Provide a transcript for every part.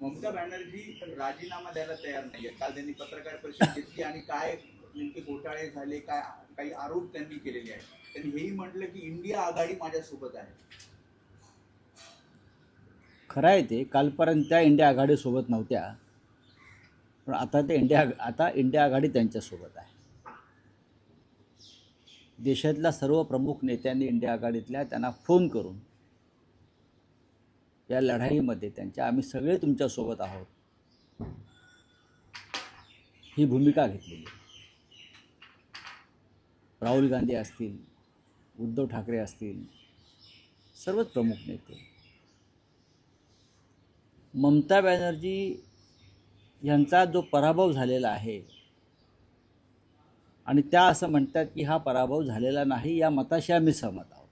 ममता बॅनर्जी राजीनामा द्यायला तयार नाहीये. काल त्यांनी पत्रकार परिषद घेतली आणि काय नेमके घोटाळे झाले, काय काही आरोप त्यांनी केलेले आहेत. त्यांनी हेही म्हटलं की इंडिया आघाडी माझ्यासोबत आहे. खरं आहे ते, कालपर्यंत त्या इंडिया आघाडीसोबत नव्हत्या, पण आता इंडिया आघाडी त्यांच्यासोबत आहे. देशातल्या सर्व प्रमुख नेत्यांनी इंडिया आघाडीतल्या त्यांना फोन करून या लढाईमध्ये आम्ही सगळे तुमच्यासोबत आहोत ही भूमिका घेतलेली. राहुल गांधी असतील, उद्धव ठाकरे असतील, सर्वच प्रमुख नेते. ममता बॅनर्जी यांचा जो पराभव झालेला आहे आणि त्या असं म्हणतात की हा पराभव झालेला नाही, या मताशी आम्ही सहमत आहोत.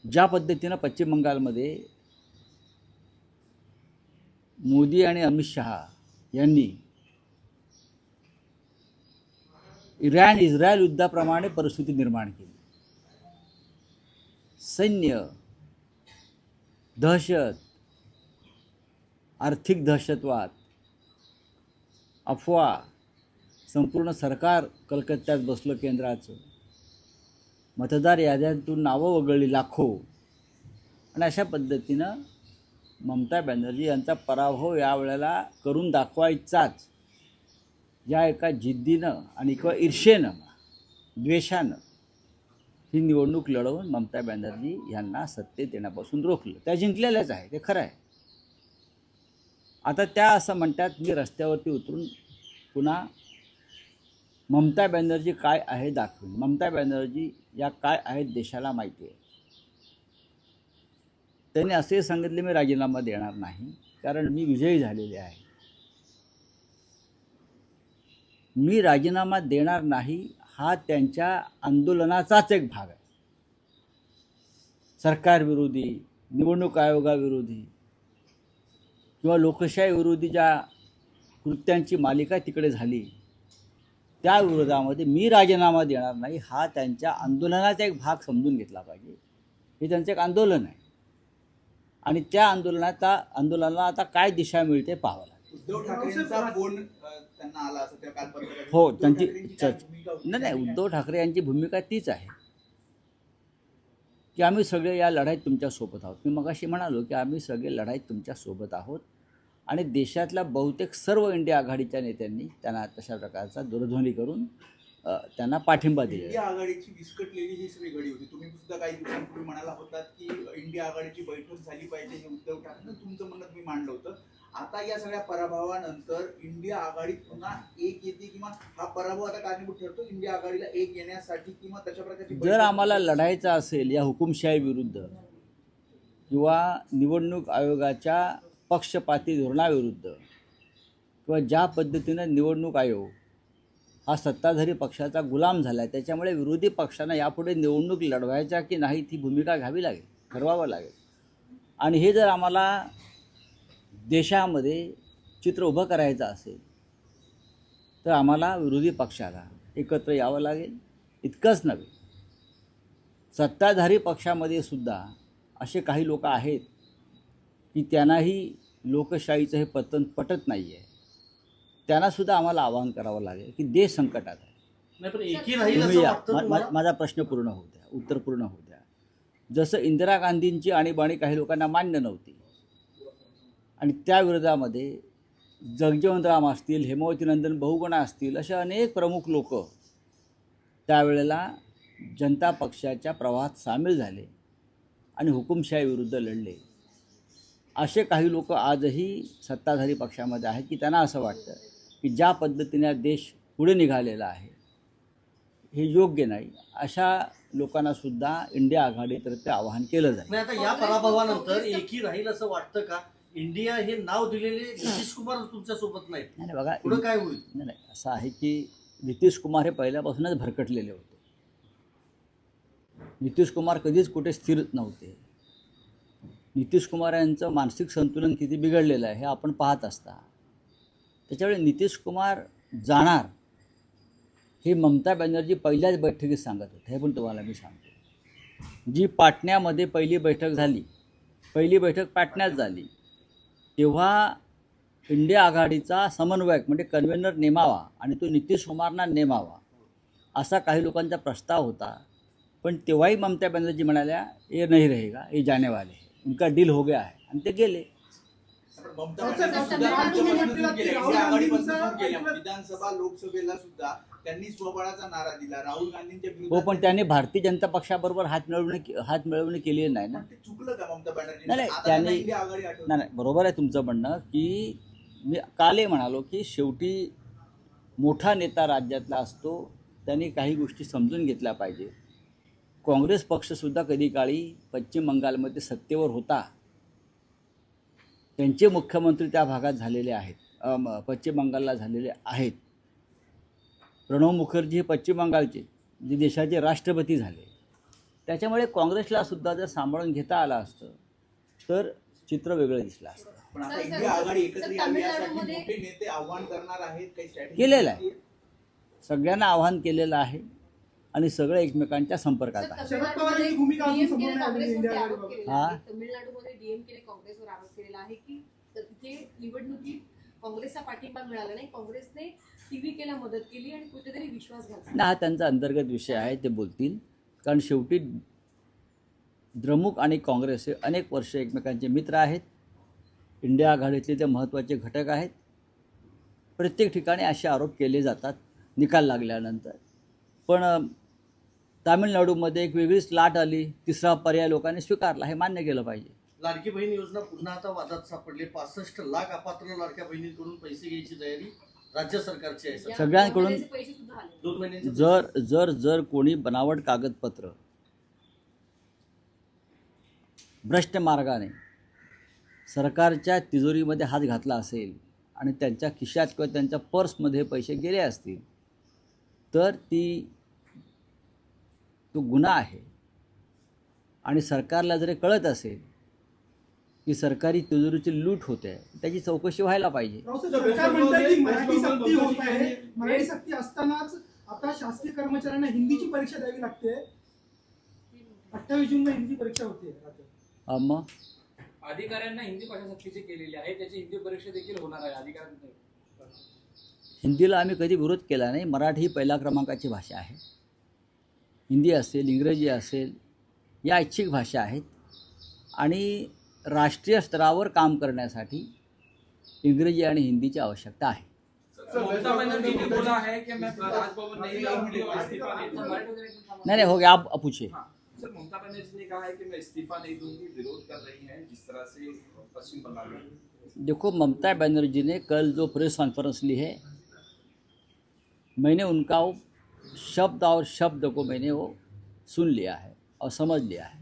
ज्या पद्धतीनं पश्चिम बंगालमध्ये मोदी आणि अमित शहा यांनी इस्रायल युद्धाप्रमाणे परिस्थिती निर्माण केली. सैन्य, दहशत, आर्थिक दहशतवाद, अफवा, संपूर्ण सरकार कलकत्त्यात बसलं केंद्राचं, मतदार याद्यांतून नावं वगळली लाखो, आणि अशा पद्धतीनं ममता बॅनर्जी यांचा पराभव यावेळेला करून दाखवायचाच या एका जिद्दीनं आणि किंवा ईर्षेनं, द्वेषानं ही निवडणूक लढवून ममता बॅनर्जी यांना सत्तेत येण्यापासून रोखलं. त्या जिंकलेल्याच आहे, ते खरं आहे. आता त्या असं म्हणतात मी रस्त्यावरती उतरून पुन्हा ममता बॅनर्जी काय आहे दाखवेन. ममता बॅनर्जी या काय आहेत देशाला माहिती आहे. त्यांनी असे सांगितले मी राजीनामा देणार नाही, कारण मी विजयी झालेले आहे. मी राजीनामा देणार नाही हा त्यांच्या आंदोलनाचाच एक भाग आहे. सरकारविरोधी, निवडणूक आयोगाविरोधी किंवा लोकशाही विरोधी ज्या कृत्यांची मालिका तिकडे झाली त्या विरोधामध्ये मी राजीनामा देणार नाही हा त्यांच्या आंदोलनाचा एक भाग समजून घेतला पाहिजे. हे त्यांचं एक आंदोलन आहे आणि त्या आंदोलनाला आता काय दिशा मिळते पाहावं लागेल. उद्धव ठाकरेंचा फोन त्यांना आला असं त्या काल पत्रकारांनी. हो, त्यांची नाही, उद्धव ठाकरे यांची भूमिका तीच आहे की आम्ही सगळे या लढाईत तुमच्यासोबत आहोत. मी मगाशी म्हणालो की आम्ही सगळे लढाईत तुमच्यासोबत आहोत आणि देशातल्या बहुतेक सर्व इंडिया आघाडीच्या नेत्यांनी त्यांना तशा प्रकारचा दूरध्वनी करून त्यांना पाठिंबा दिला. इंडिया आघाडीची विस्कटलेली ही सगळी घडी होती. तुम्ही सुद्धा काही दिवसांपूर्वी म्हणाला होतात की इंडिया आघाडीची बैठक झाली पाहिजे, हे उद्धव ठाकरे तुमचं म्हणणं तुम्ही मांडलं होतं. आता या सगळ्या पराभवानंतर इंडिया आघाडीत पुन्हा एक येते किंवा हा पराभव आता कारणीभूत ठरतो इंडिया आघाडीला एक येण्यासाठी किंवा तशा प्रकारची जर आम्हाला लढायचं असेल या हुकुमशाही विरुद्ध किंवा निवडणूक आयोगाच्या पक्षपाती धोरणाविरुद्ध किंवा ज्या पद्धतीनं निवडणूक आयोग हा सत्ताधारी पक्षाचा गुलाम झाला आहे, त्याच्यामुळे विरोधी पक्षांना यापुढे निवडणूक लढवायच्या की नाही ती भूमिका घ्यावी लागेल, ठरवावं लागेल. आणि हे जर आम्हाला देशामध्ये चित्र उभं करायचं असेल तर आम्हाला विरोधी पक्षाला एकत्र यावं लागेल. इतकंच नव्हे, सत्ताधारी पक्षामध्ये सुद्धा असे काही लोक आहेत की त्यांनाही लोकशाहीचं हे पतन पटत नाही आहे. त्यांनासुद्धा आम्हाला आवाहन करावं लागेल की देश संकटात आहे. माझा प्रश्न पूर्ण होऊ द्या, उत्तर पूर्ण होऊ द्या. जसं इंदिरा गांधींची आणीबाणी काही लोकांना मान्य नव्हती आणि त्या विरोधामध्ये जगजीवनराम असतील, हेमावती नंदन बहुगुणा असतील, असे अनेक प्रमुख लोक त्यावेळेला जनता पक्षाच्या प्रवाहात सामील झाले आणि हुकुमशाही विरुद्ध लढले. असे काही लोक आजही सत्ताधारी पक्षामध्ये आहेत की त्यांना असं वाटतं की ज्या पद्धतीने देश पुढे निघालेला आहे हे योग्य नाही. अशा लोकांना सुद्धा इंडिया आघाडीतर्फे आवाहन केलं जाईल. आता या पराभवानंतर एकी राहील असं वाटतं का? इंडिया हे नाव दिलेले नितीश कुमार तुमच्या सोबत नाहीत. नाही बघा, पुढे काय होईल? नाही, असं आहे की नितीश कुमार हे पहिल्यापासूनच भरकटलेले होते. नितीश कुमार कधीच कुठे स्थिर नव्हते. नितीश कुमार यांचं मानसिक संतुलन किती बिघडलेलं आहे हे आपण पाहत असता. त्याच्यामुळे नितीश कुमार जाणार हे ममता बॅनर्जी पहिल्याच बैठकीत सांगत होते. हे पण तुम्हाला मी सांगतो. जी पाटण्यामध्ये पहिली बैठक झाली पहिली बैठक पाटण्यात झाली तेव्हा इंडिया आघाडीचा समन्वयक म्हणजे कन्व्हेनर नेमावा आणि तो नितीश कुमारना नेमावा असा काही लोकांचा प्रस्ताव होता. पण तेव्हाही ममता बॅनर्जी म्हणाल्या ये नहीं रहेगा, ये जाने वाले है, उनका डील हो गया है, आणि ते गेले. ममता बॅनर्जी सुद्धा राज्यापासून दूर गेल्या, इंडिया आघाडीपासून दूर गेल्या. विधानसभा लोकसभेला सुद्धा त्यांनी स्वबळाचा नारा दिला राहुल गांधींच्या हो, विरोधात. पण त्यांनी भारतीय जनता पक्षाबरोबर हात मिळवणी केली नाही ना. पण ते चुकलं का ममता बॅनर्जी? नाही, आता त्यांनी त्यांना इंडिया आघाडी आठवते. नाही, बरोबर आहे तुमचं म्हणणं की मी कालही म्हणालो की शेवटी मोठा नेता राज्यातला असतो, त्यांनी काही गोष्टी समजून घेतल्या पाहिजे. काँग्रेस पक्षसुद्धा कधी काळी पश्चिम बंगालमध्ये सत्तेवर होता. त्यांचे मुख्यमंत्री त्या भागात झालेले आहेत, पश्चिम बंगालला झालेले आहेत. प्रणव मुखर्जी हे पश्चिम बंगालचे जे देशाचे राष्ट्रपती झाले. त्याच्यामुळे काँग्रेसला सुद्धा जर सांभाळून घेता आलं असतं तर चित्र वेगळं दिसलं असतं. पण आता इंडिया आघाडी एकत्र यावी यासाठी मोठे नेते आव्हान करणार आहेत, काही स्ट्रॅटेजी केलेलं आहे, सगळ्यांना आवाहन केलेलं आहे आणि सगळे एकमेकांच्या संपर्कात आहे. शरद पवारांची भूमिका अजून समोर नाही आलेली इंडिया आरोप आघाडीबाबत. केलेला हा? आहे. तमिळनाडूमध्ये डीएमकेने काँग्रेसवर आरोप केलेला आहे की तिथे निवडणुकीत काँग्रेसचा पाठिंबा मिळाला नाही, काँग्रेसने टीव्हीकेला मदत केली आणि कुठेतरी विश्वास घातला. ना, हा त्यांचा अंतर्गत विषय आहे, ते बोलतील. कारण शेवटी द्रमुक आणि काँग्रेस हे अनेक वर्ष एकमेकांचे मित्र आहेत. इंडिया आघाडीतले ते महत्त्वाचे घटक आहेत. प्रत्येक ठिकाणी असे आरोप केले जातात निकाल लागल्यानंतर. पण तामिळनाडूमध्ये एक वेगळीच लाट आली, तिसरा पर्याय लोकांनी स्वीकारला, हे मान्य केलं पाहिजे. लाडकी बहीण योजना पुन्हा आता वादात सापडली. 65 लाख अपात्र लाडक्या बहिणींकडून पैसे घ्यायची तयारी राज्य सरकारची आहे. या सगळ्यांकडून महिन्याचे पैसे सुद्धा आले. 2 महिन्यांचे जर जर जर कोणी बनावट कागदपत्र भ्रष्ट मार्गाने सरकारच्या तिजोरीमध्ये हात घातला असेल आणि त्यांच्या खिशात किंवा त्यांच्या पर्समध्ये पैसे गेले असतील तर तो गुन्हा आहे. आणि सरकारला जर कळत असेल की सरकारी तिजोरीची लूट होते, त्याची चौकशी व्हायला पाहिजे. रावसाहेब, सरकार म्हणतं की मराठी सक्ती होत आहे. मराठी सक्ती असतानाच आता शासकीय कर्मचाऱ्यांना हिंदीची परीक्षा द्यावी लागते. 28 जूनला हिंदी परीक्षा होते. मग अधिकाऱ्यांना हिंदी भाषा सक्तीची केलेली आहे, त्याची हिंदी परीक्षा देखील होणार आहे अधिकाऱ्यांना. हिंदीला आम्ही कधी विरोध केला नाही. मराठी ही पहिल्या क्रमांकाची भाषा आहे. हिंदी असेल, इंग्रजी असेल, या ऐच्छिक भाषा आहेत. आणि राष्ट्रीय स्तरावर काम करण्यासाठी इंग्रजी आणि हिंदीची आवश्यकता आहे. ममता बनर्जी ने बोला है कि मैं राजभवन नहीं जाऊंगी, इस्तीफा नहीं दूंगा. नहीं हो गया, आप पूछिए. हाँ, सर ममता बनर्जी ने कहा है कि मैं इस्तीफा नहीं दूंगी, विरोध कर रही हैं जिस तरह से पश्चिम बंगाल में. देखो, ममता बनर्जी ने कल जो प्रेस कॉन्फ्रेंस ली है, मैंने उनका वो शब्द और शब्द को मैंने वो सुन लिया है और समझ लिया है.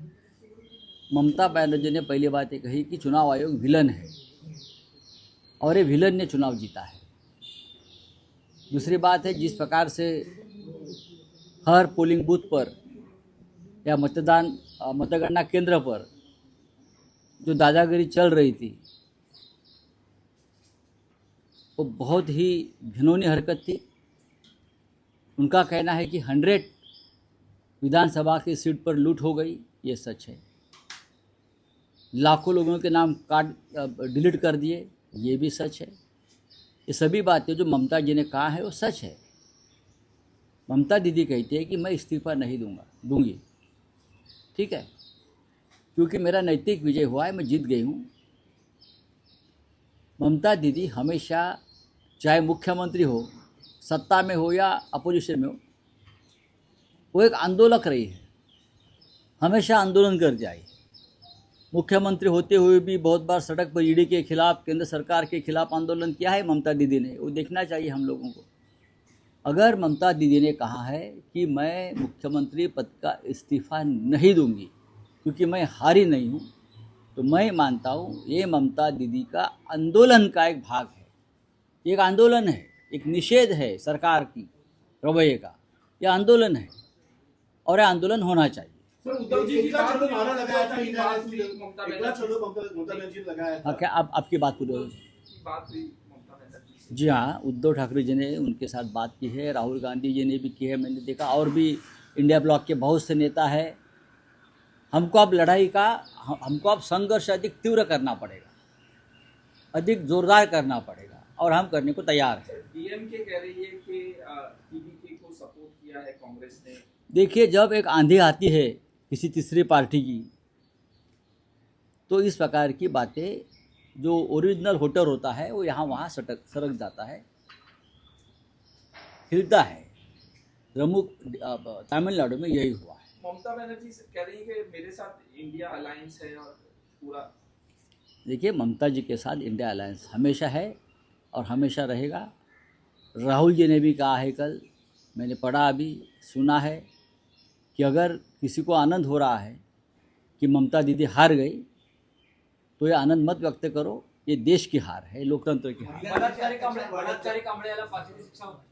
ममता बनर्जी ने पहली बात ये कही कि चुनाव आयोग विलन है और ये विलन ने चुनाव जीता है. दूसरी बात है, जिस प्रकार से हर पोलिंग बूथ पर या मतगणना केंद्र पर जो दादागिरी चल रही थी वो बहुत ही घिनौनी हरकत थी. उनका कहना है कि 100 विधानसभा की सीट पर लूट हो गई, ये सच है. लाखों लोगों के नाम डिलीट कर दिए, ये भी सच है. ये सभी बातें जो ममता जी ने कहा है वो सच है. ममता दीदी कहती है कि मैं इस्तीफा नहीं दूंगी, ठीक है, क्योंकि मेरा नैतिक विजय हुआ है, मैं जीत गई हूँ. ममता दीदी हमेशा, चाहे मुख्यमंत्री हो, सत्ता में हो या अपोजिशन में हो, वो एक आंदोलक रही है. हमेशा आंदोलन करती आई. मुख्यमंत्री होते हुए भी बहुत बार सड़क पर ईडी के खिलाफ, केंद्र सरकार के खिलाफ आंदोलन किया है ममता दीदी ने. वो देखना चाहिए हम लोगों को. अगर ममता दीदी ने कहा है कि मैं मुख्यमंत्री पद का इस्तीफ़ा नहीं दूंगी क्योंकि मैं हारी नहीं हूँ, तो मैं मानता हूँ ये ममता दीदी का आंदोलन का एक भाग है. एक आंदोलन है, एक निषेध है सरकार की रवैये का. यह आंदोलन है और यह आंदोलन होना चाहिए. सर, उद्धव जी की बात में नारा लगाया था इंडिया ने, ममता एकला चलो ममता बनर्जी ने लगाया था. हाँ, क्या आपकी बात पूरी हो? बात हुई ममता बनर्जी से. जी हाँ, उद्धव ठाकरे जी ने उनके साथ बात की है, राहुल गांधी जी ने भी की है. मैंने देखा और भी इंडिया ब्लॉक के बहुत से नेता हैं हमको अब संघर्ष अधिक तीव्र करना पड़ेगा, अधिक जोरदार करना पड़ेगा और हम करने को तैयार हैं। डीएमके कह रही है कि टीवीके को सपोर्ट किया है कांग्रेस ने। देखिए, जब एक आंधी आती है किसी तीसरी पार्टी की, तो इस प्रकार की बातें, जो ओरिजिनल वोटर होता है वो यहाँ वहाँ सरक जाता है, हिलता है। प्रमुख तमिलनाडु में यही हुआ है। ममता बनर्जी कह रही है कि मेरे साथ इंडिया अलायंस है और पूरा। देखिए, ममता जी के साथ इंडिया अलायंस हमेशा है और हमेशा रहेगा। राहुल जी ने भी कहा है, कल मैंने पढ़ा, अभी सुना है कि अगर किसी को आनंद हो रहा है कि ममता दीदी हार गई, तो ये आनंद मत व्यक्त करो, ये देश की हार है, लोकतंत्र की हार है। बलात्कारी कांबळे याला फाशीची शिक्षा होती।